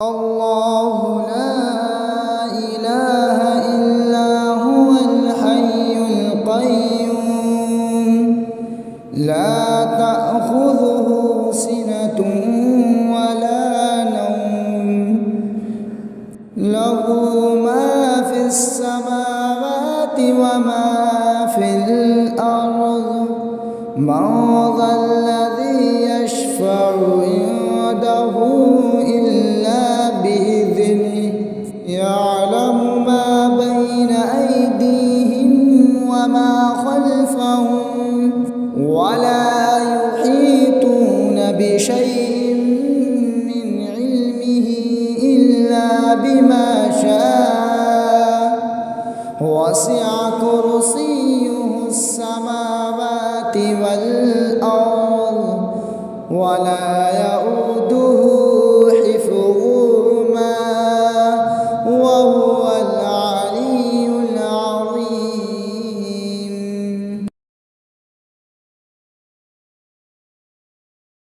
الله لا إله إلا هو الحي القيوم لا تأخذه سنة ولا نوم له ما في السماوات وما في الأرض من ذا الذي يشفع عنده إلا بإذنه يعلم ما بين أيديهم وما خلفهم ولا يحيطون بشيء من علمه إلا بما شاء وسع كرسيه السماوات والأرض ولا